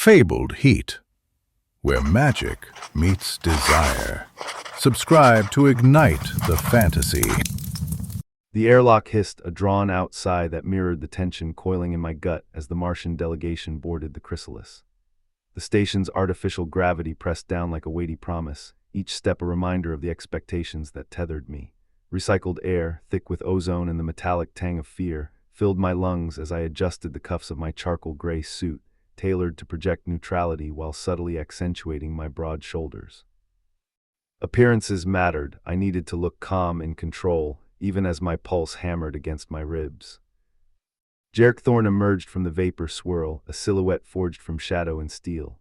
fabled heat, where magic meets desire. Subscribe to ignite the fantasy. The airlock hissed a drawn-out sigh that mirrored the tension coiling in my gut as the Martian delegation boarded the chrysalis. The station's artificial gravity pressed down like a weighty promise, each step a reminder of the expectations that tethered me. Recycled air, thick with ozone and the metallic tang of fear, filled my lungs as I adjusted the cuffs of my charcoal gray suit, tailored to project neutrality while subtly accentuating my broad shoulders. Appearances mattered. I needed to look calm and in control, even as my pulse hammered against my ribs. Jarek Thorne emerged from the vapor swirl, a silhouette forged from shadow and steel.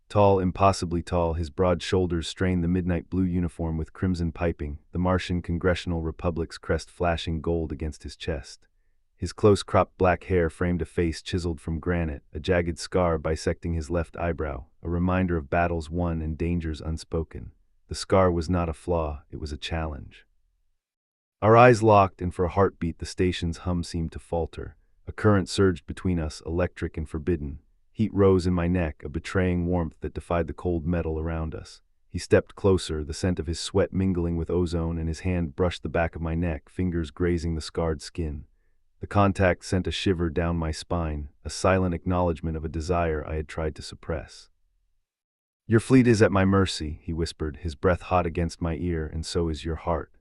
Tall, impossibly tall, his broad shoulders strained the midnight blue uniform with crimson piping, the Martian Congressional Republic's crest flashing gold against his chest. His close-cropped black hair framed a face chiseled from granite, a jagged scar bisecting his left eyebrow, a reminder of battles won and dangers unspoken. The scar was not a flaw, it was a challenge. Our eyes locked, and for a heartbeat the station's hum seemed to falter. A current surged between us, electric and forbidden. Heat rose in my neck, a betraying warmth that defied the cold metal around us. He stepped closer, the scent of his sweat mingling with ozone, and his hand brushed the back of my neck, fingers grazing the scarred skin. The contact sent a shiver down my spine, a silent acknowledgement of a desire I had tried to suppress. "Your fleet is at my mercy," he whispered, his breath hot against my ear, "and so is your heart."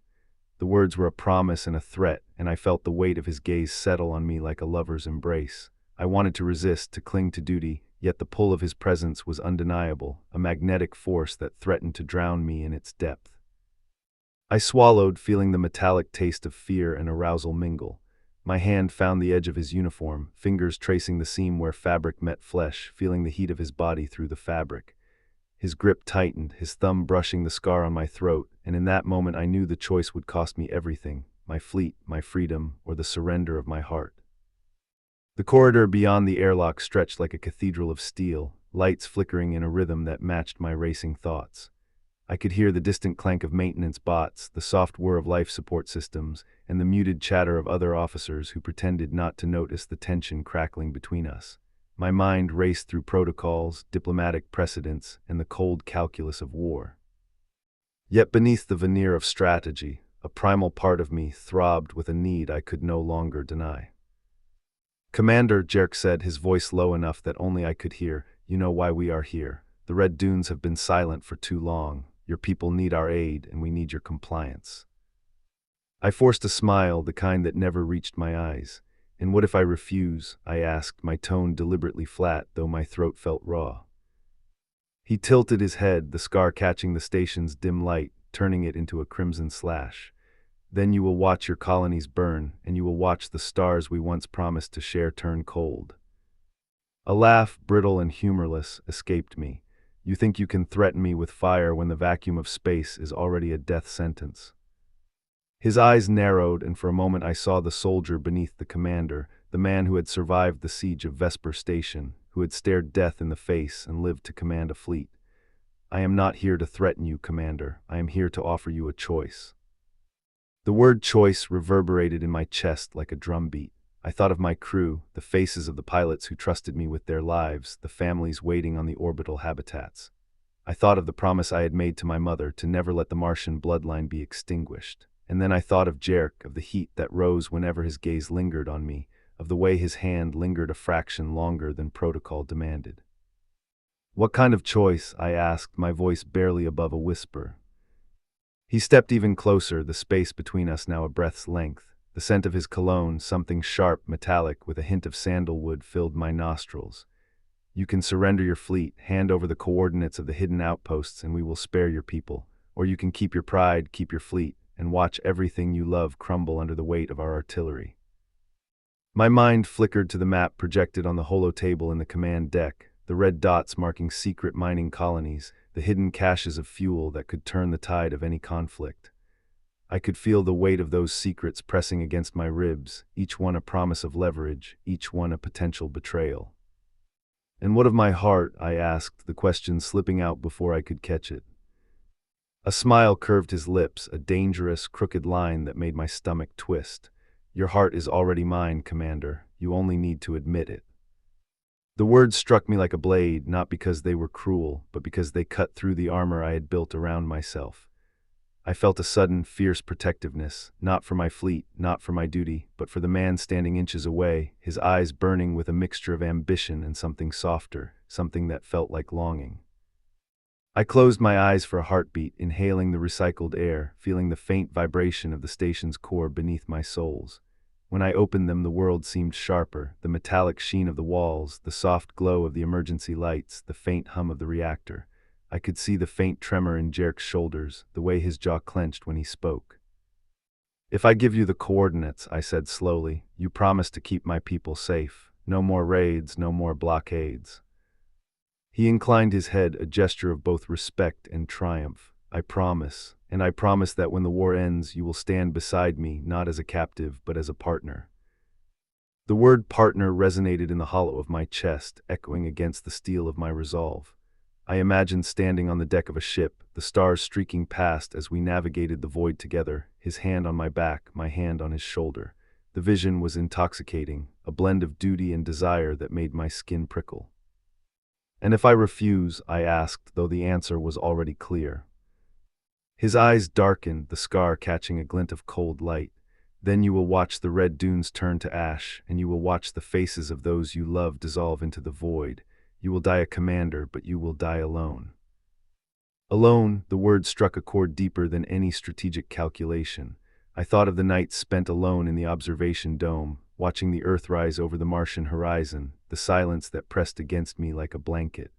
The words were a promise and a threat, and I felt the weight of his gaze settle on me like a lover's embrace. I wanted to resist, to cling to duty, yet the pull of his presence was undeniable, a magnetic force that threatened to drown me in its depth. I swallowed, feeling the metallic taste of fear and arousal mingle. My hand found the edge of his uniform, fingers tracing the seam where fabric met flesh, feeling the heat of his body through the fabric. His grip tightened, his thumb brushing the scar on my throat, and in that moment I knew the choice would cost me everything: my fleet, my freedom, or the surrender of my heart. The corridor beyond the airlock stretched like a cathedral of steel, lights flickering in a rhythm that matched my racing thoughts. I could hear the distant clank of maintenance bots, the soft whir of life support systems, and the muted chatter of other officers who pretended not to notice the tension crackling between us. My mind raced through protocols, diplomatic precedents, and the cold calculus of war. Yet beneath the veneer of strategy, a primal part of me throbbed with a need I could no longer deny. "Commander," Jarek said, his voice low enough that only I could hear, "you know why we are here. The Red Dunes have been silent for too long. Your people need our aid, and we need your compliance." I forced a smile, the kind that never reached my eyes. "And what if I refuse?" I asked, my tone deliberately flat, though my throat felt raw. He tilted his head, the scar catching the station's dim light, turning it into a crimson slash. "Then you will watch your colonies burn, and you will watch the stars we once promised to share turn cold." A laugh, brittle and humorless, escaped me. "You think you can threaten me with fire when the vacuum of space is already a death sentence?" His eyes narrowed, and for a moment I saw the soldier beneath the commander, the man who had survived the siege of Vesper Station, who had stared death in the face and lived to command a fleet. "I am not here to threaten you, Commander. I am here to offer you a choice." The word choice reverberated in my chest like a drumbeat. I thought of my crew, the faces of the pilots who trusted me with their lives, the families waiting on the orbital habitats. I thought of the promise I had made to my mother to never let the Martian bloodline be extinguished. And then I thought of Jarek, of the heat that rose whenever his gaze lingered on me, of the way his hand lingered a fraction longer than protocol demanded. "What kind of choice?" I asked, my voice barely above a whisper. He stepped even closer, the space between us now a breath's length. The scent of his cologne, something sharp, metallic, with a hint of sandalwood, filled my nostrils. "You can surrender your fleet, hand over the coordinates of the hidden outposts, and we will spare your people. Or you can keep your pride, keep your fleet, and watch everything you love crumble under the weight of our artillery." My mind flickered to the map projected on the holotable in the command deck, the red dots marking secret mining colonies, the hidden caches of fuel that could turn the tide of any conflict. I could feel the weight of those secrets pressing against my ribs, each one a promise of leverage, each one a potential betrayal. "And what of my heart?" I asked, the question slipping out before I could catch it. A smile curved his lips, a dangerous, crooked line that made my stomach twist. "Your heart is already mine, Commander. You only need to admit it." The words struck me like a blade, not because they were cruel, but because they cut through the armor I had built around myself. I felt a sudden, fierce protectiveness, not for my fleet, not for my duty, but for the man standing inches away, his eyes burning with a mixture of ambition and something softer, something that felt like longing. I closed my eyes for a heartbeat, inhaling the recycled air, feeling the faint vibration of the station's core beneath my soles. When I opened them, the world seemed sharper, the metallic sheen of the walls, the soft glow of the emergency lights, the faint hum of the reactor. I could see the faint tremor in Jarek's shoulders, the way his jaw clenched when he spoke. "If I give you the coordinates," I said slowly, "you promise to keep my people safe. No more raids, no more blockades." He inclined his head, a gesture of both respect and triumph. "I promise, and I promise that when the war ends, you will stand beside me, not as a captive, but as a partner." The word partner resonated in the hollow of my chest, echoing against the steel of my resolve. I imagined standing on the deck of a ship, the stars streaking past as we navigated the void together, his hand on my back, my hand on his shoulder. The vision was intoxicating, a blend of duty and desire that made my skin prickle. "And if I refuse?" I asked, though the answer was already clear. His eyes darkened, the scar catching a glint of cold light. "Then you will watch the red dunes turn to ash, and you will watch the faces of those you love dissolve into the void. You will die a commander, but you will die alone." Alone, the word struck a chord deeper than any strategic calculation. I thought of the nights spent alone in the observation dome, watching the Earth rise over the Martian horizon, the silence that pressed against me like a blanket.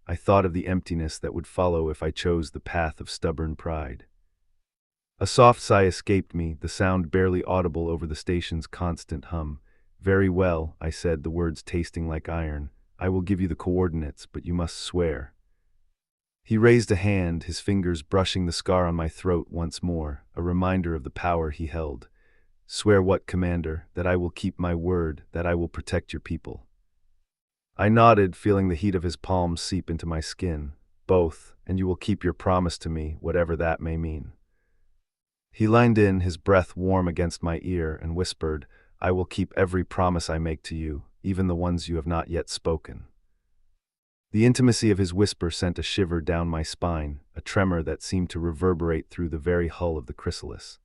I thought of the emptiness that would follow if I chose the path of stubborn pride. A soft sigh escaped me, the sound barely audible over the station's constant hum. "Very well," I said, the words tasting like iron. "I will give you the coordinates, but you must swear." He raised a hand, his fingers brushing the scar on my throat once more, a reminder of the power he held. "Swear what, Commander? That I will keep my word, that I will protect your people." I nodded, feeling the heat of his palms seep into my skin. "Both, and you will keep your promise to me, whatever that may mean." He leaned in, his breath warm against my ear, and whispered, "I will keep every promise I make to you, even the ones you have not yet spoken." The intimacy of his whisper sent a shiver down my spine, a tremor that seemed to reverberate through the very hull of the chrysalis.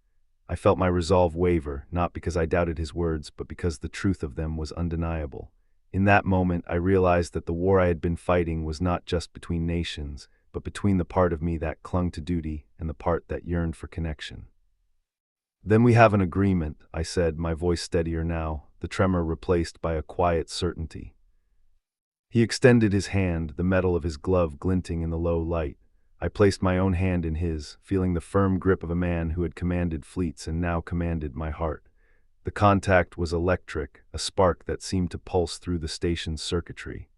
I felt my resolve waver, not because I doubted his words, but because the truth of them was undeniable. In that moment, I realized that the war I had been fighting was not just between nations, but between the part of me that clung to duty and the part that yearned for connection. "Then we have an agreement," I said, my voice steadier now, the tremor replaced by a quiet certainty. He extended his hand, the metal of his glove glinting in the low light. I placed my own hand in his, feeling the firm grip of a man who had commanded fleets and now commanded my heart. The contact was electric, a spark that seemed to pulse through the station's circuitry.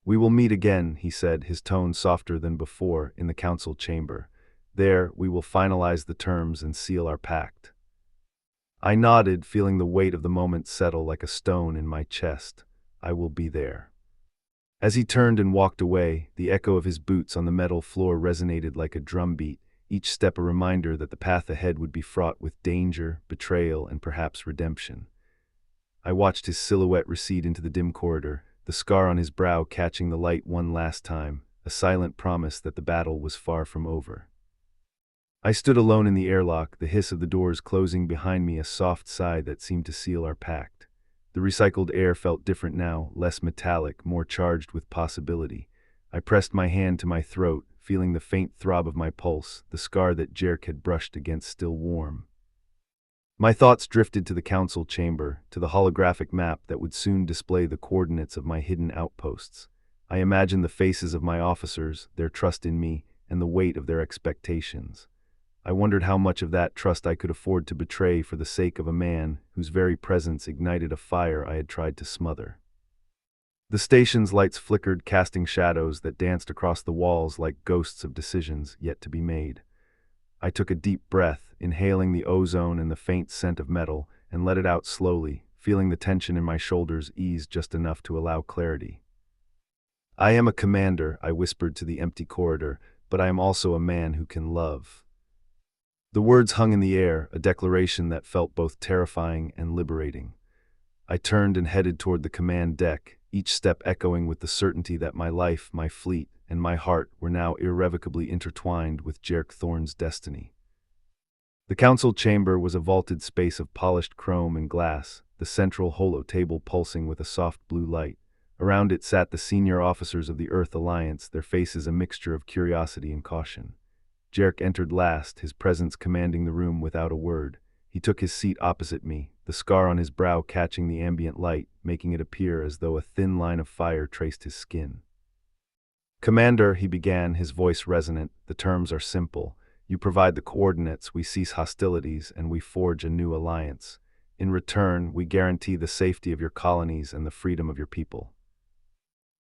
"We will meet again," he said, his tone softer than before, in the council chamber. "There, we will finalize the terms and seal our pact." I nodded, feeling the weight of the moment settle like a stone in my chest. I will be there. As he turned and walked away, the echo of his boots on the metal floor resonated like a drumbeat, each step a reminder that the path ahead would be fraught with danger, betrayal, and perhaps redemption. I watched his silhouette recede into the dim corridor, the scar on his brow catching the light one last time, a silent promise that the battle was far from over. I stood alone in the airlock, the hiss of the doors closing behind me, a soft sigh that seemed to seal our pact. The recycled air felt different now, less metallic, more charged with possibility. I pressed my hand to my throat, feeling the faint throb of my pulse, the scar that Jarek had brushed against still warm. My thoughts drifted to the council chamber, to the holographic map that would soon display the coordinates of my hidden outposts. I imagined the faces of my officers, their trust in me, and the weight of their expectations. I wondered how much of that trust I could afford to betray for the sake of a man whose very presence ignited a fire I had tried to smother. The station's lights flickered, casting shadows that danced across the walls like ghosts of decisions yet to be made. I took a deep breath, inhaling the ozone and the faint scent of metal, and let it out slowly, feeling the tension in my shoulders ease just enough to allow clarity. "I am a commander," I whispered to the empty corridor, "but I am also a man who can love." The words hung in the air, a declaration that felt both terrifying and liberating. I turned and headed toward the command deck, each step echoing with the certainty that my life, my fleet, and my heart were now irrevocably intertwined with Jarek Thorne's destiny. The council chamber was a vaulted space of polished chrome and glass, the central holo table pulsing with a soft blue light. Around it sat the senior officers of the Earth Alliance, their faces a mixture of curiosity and caution. Jarek entered last, his presence commanding the room without a word. He took his seat opposite me, the scar on his brow catching the ambient light, making it appear as though a thin line of fire traced his skin. "Commander," he began, his voice resonant, "the terms are simple. You provide the coordinates, we cease hostilities, and we forge a new alliance. In return, we guarantee the safety of your colonies and the freedom of your people."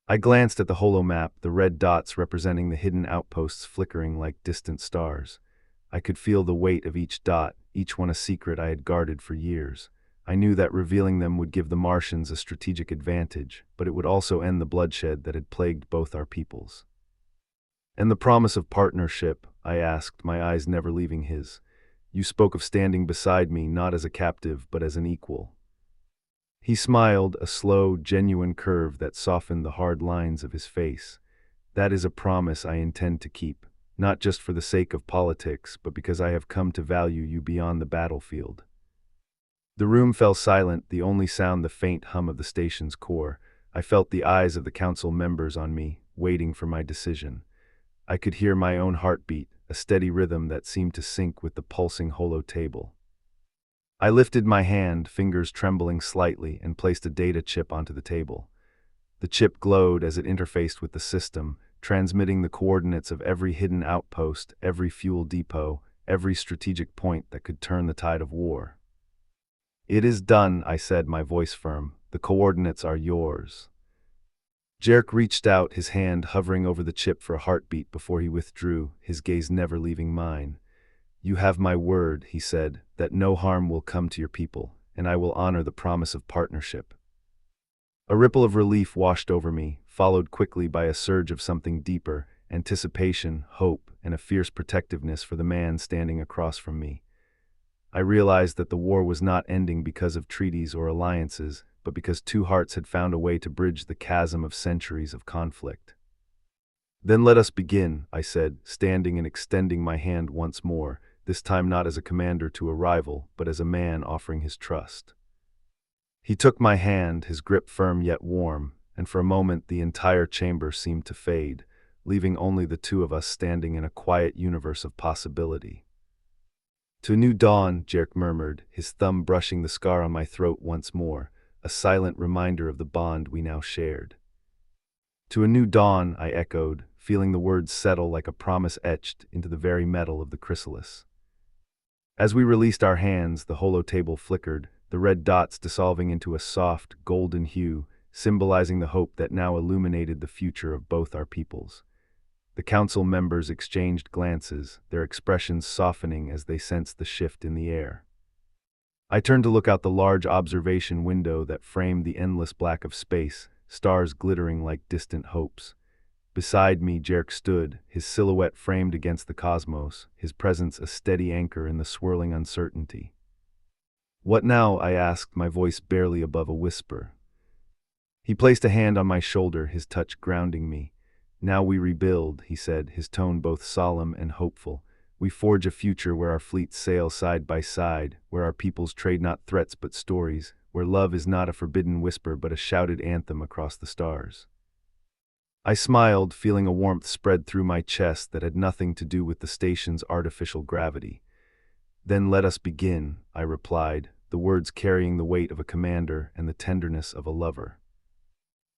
I glanced at the holomap, the red dots representing the hidden outposts flickering like distant stars. I could feel the weight of each dot, each one a secret I had guarded for years. I knew that revealing them would give the Martians a strategic advantage, but it would also end the bloodshed that had plagued both our peoples. "And the promise of partnership?" I asked, my eyes never leaving his. "You spoke of standing beside me not as a captive, but as an equal." He smiled, a slow, genuine curve that softened the hard lines of his face. "That is a promise I intend to keep, not just for the sake of politics, but because I have come to value you beyond the battlefield." The room fell silent, the only sound the faint hum of the station's core. I felt the eyes of the council members on me, waiting for my decision. I could hear my own heartbeat, a steady rhythm that seemed to sync with the pulsing holo table. I lifted my hand, fingers trembling slightly, and placed a data chip onto the table. The chip glowed as it interfaced with the system, transmitting the coordinates of every hidden outpost, every fuel depot, every strategic point that could turn the tide of war. "It is done," I said, my voice firm. "The coordinates are yours." Jarek reached out, his hand hovering over the chip for a heartbeat before he withdrew, his gaze never leaving mine. "You have my word," he said, "that no harm will come to your people, and I will honor the promise of partnership." A ripple of relief washed over me, followed quickly by a surge of something deeper, anticipation, hope, and a fierce protectiveness for the man standing across from me. I realized that the war was not ending because of treaties or alliances, but because two hearts had found a way to bridge the chasm of centuries of conflict. "Then let us begin," I said, standing and extending my hand once more, this time not as a commander to a rival, but as a man offering his trust. He took my hand, his grip firm yet warm, and for a moment the entire chamber seemed to fade, leaving only the two of us standing in a quiet universe of possibility. "To a new dawn," Jarek murmured, his thumb brushing the scar on my throat once more, a silent reminder of the bond we now shared. "To a new dawn," I echoed, feeling the words settle like a promise etched into the very metal of the chrysalis. As we released our hands, the holo table flickered, the red dots dissolving into a soft, golden hue, symbolizing the hope that now illuminated the future of both our peoples. The council members exchanged glances, their expressions softening as they sensed the shift in the air. I turned to look out the large observation window that framed the endless black of space, stars glittering like distant hopes. Beside me, Jarek stood, his silhouette framed against the cosmos, his presence a steady anchor in the swirling uncertainty. "What now?" I asked, my voice barely above a whisper. He placed a hand on my shoulder, his touch grounding me. "Now we rebuild," he said, his tone both solemn and hopeful. "We forge a future where our fleets sail side by side, where our peoples trade not threats but stories, where love is not a forbidden whisper but a shouted anthem across the stars." I smiled, feeling a warmth spread through my chest that had nothing to do with the station's artificial gravity. "Then let us begin," I replied, the words carrying the weight of a commander and the tenderness of a lover.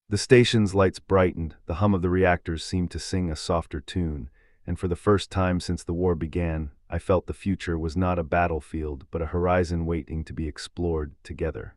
The station's lights brightened, the hum of the reactors seemed to sing a softer tune, and for the first time since the war began, I felt the future was not a battlefield but a horizon waiting to be explored together.